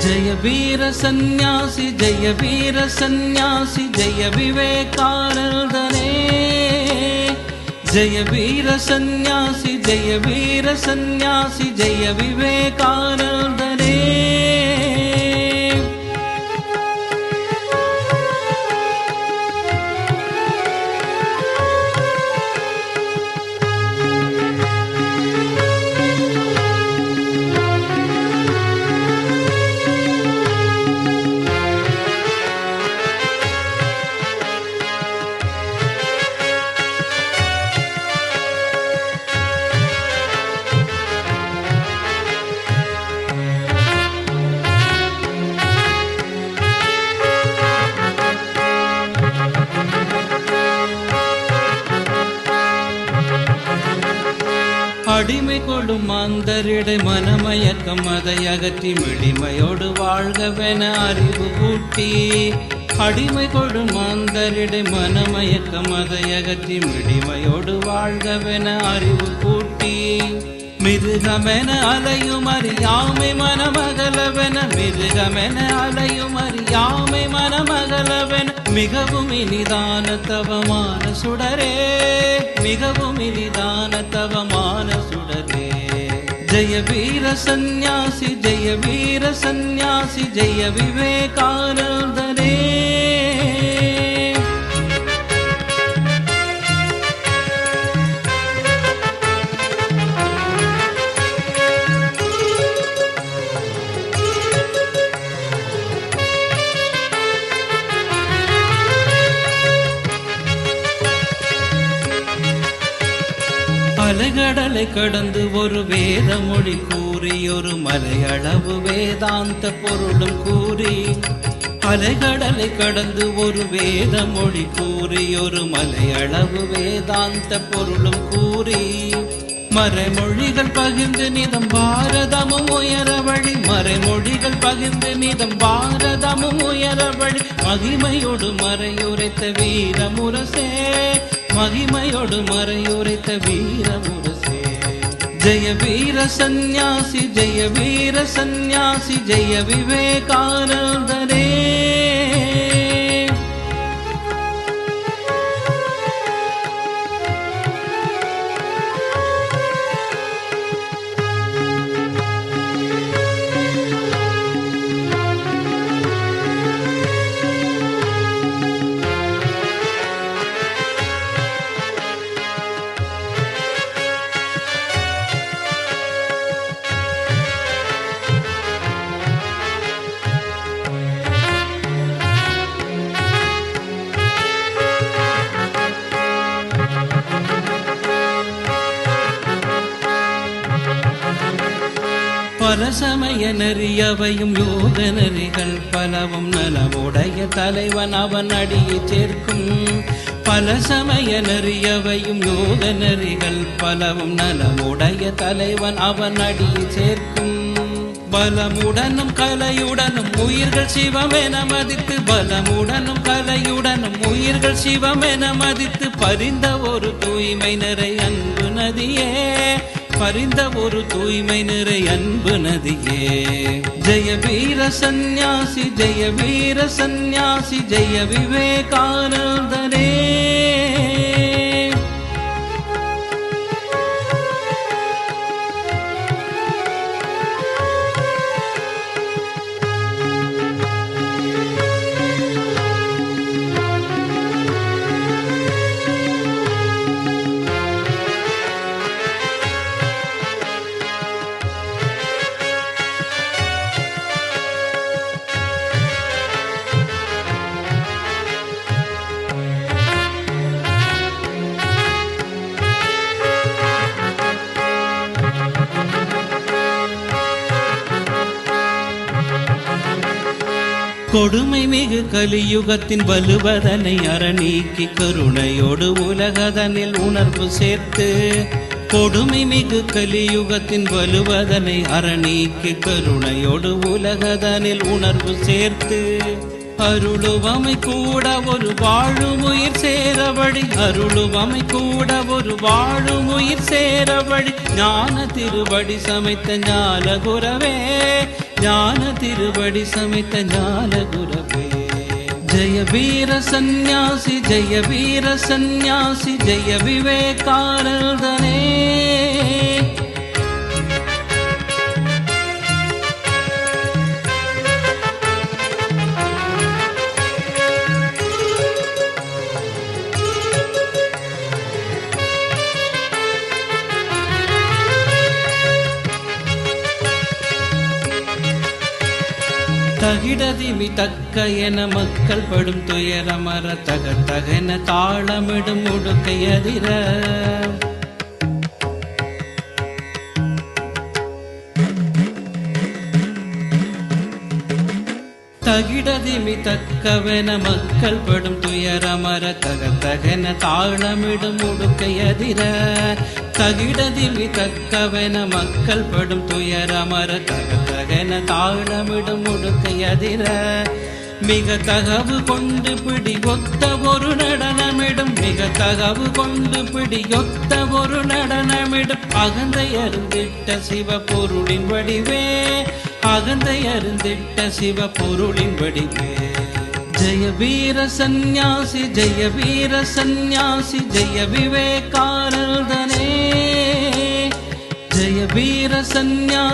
जय वीर सन्यासी जय वीर सन्यासी जय विवेकानंदने जय वीर सन्यासी जय वीर सन्यासी जय विवेकानंदने அடிமை கொடும் மாந்தரிடை மனமயக்கம் அதை அகற்றி மிடிமையோடு வாழ்கவென அறிவு கூட்டி அடிமை கொடும் மாந்தரிடை மனமயக்கம் அதை அகற்றி மிடிமையோடு வாழ்கவென அறிவு கூட்டி மிருகமென அலையும் அறியாமை மனமகலவென மிருகமென அலையும் அறியாமை மனமகலவென மிகவும் இனிதான தவமான சுடரே மிகவும் இனிதான தவமான சுடரே ஜெய வீர சந்நியாசி ஜெய வீர சந்நியாசி ஜெய விவேகானந்தனே அலைகடலை கடந்து ஒரு வேத மொழி கூறி ஒரு மலையளவு வேதாந்த பொருளும் கூறி அலைகடலை கடந்து ஒரு வேத மொழி கூறி ஒரு மலையளவு வேதாந்த பொருளும் கூறி மறைமொழிகள் பகிர்ந்து நிதம் பாரதமும் உயர வழி மறைமொழிகள் பகிர்ந்து நிதம் பாரதமும் உயர வழி மகிமையோடு மறையுரைத்த வீரமுரசே மகிமையோடு மறையுரைத்த வீரமுரசே ஜெய வீர சந்நியாசி ஜெய வீர சந்நியாசி ஜெய விவேகானந்தனே பரசமய நெறியவையும் யோக நெறிகள் பலவும் நலமுடைய தலைவன் அவன் அடியை சேர்க்கும் பல சமய நெறியவையும் யோக நெறிகள் பலவும் நலமுடைய தலைவன் அவன் அடியை சேர்க்கும் பலமுடனும் கலையுடனும் உயிர்கள் சிவமென மதித்து பலமுடனும் கலையுடனும் உயிர்கள் சிவமென மதித்து பரிந்த ஒரு தூய்மை நிறை அன்பு நதியே பரிந்த ஒரு தூய்மை நிறை அன்பு நதியே ஜெய வீர சந்நியாசி ஜெய வீர சந்நியாசி ஜெய விவேகானந்தனே கொடுமை மிகு கலியுகத்தின் வலுவதனை அறநீக்கி கருணையோடு உலகதனில் உணர்வு சேர்த்து கொடுமை மிகு கலியுகத்தின் வலுவதனை அறநீக்கி கருணையோடு உலகதனில் உணர்வு சேர்த்து அருளுவமை கூட ஒரு வாழுமுயிர் சேரவழி அருளுவமை கூட ஒரு வாழுமுயிர் சேரவழி ஞான திருவடி சமைத்த ஞான குரவே ஞான திருவடி சமைத்த ஞான குரவே. ஜெய வீர சந்நியாசி ஜெய வீர சந்நியாசி ஜெய விவேகானந்தனே. தகிடதிமி தக்க என மக்கள் படும் துயரமர தக தகன தாளமிடும் உடுக்கையதிர. தகிடதிமி தக்கவென மக்கள் படும் துயரமர தக தகன தாளமிடும் உடுக்கையதிர. தகிடதிமி தக்கவென மக்கள் படும் துயரமர தக தகன தாளமிடும் உடுக்கையதிர. மிக தகவு கொண்டு பிடி ஒத்த ஒரு நடனமிடும் மிக தகவு கொண்டு பிடி ஒத்த ஒரு நடனமிடும் அகந்தை அருந்திட்ட சிவ பொருளின் வடிவே. அகந்தை அருந்திட்ட சிவ பொருளின் வடிவே. ஜெய வீர சந்நியாசி ஜெய வீர சந்நியாசி ஜெய விவேகானந்தனே. ஜெய வீர சந்நியாசி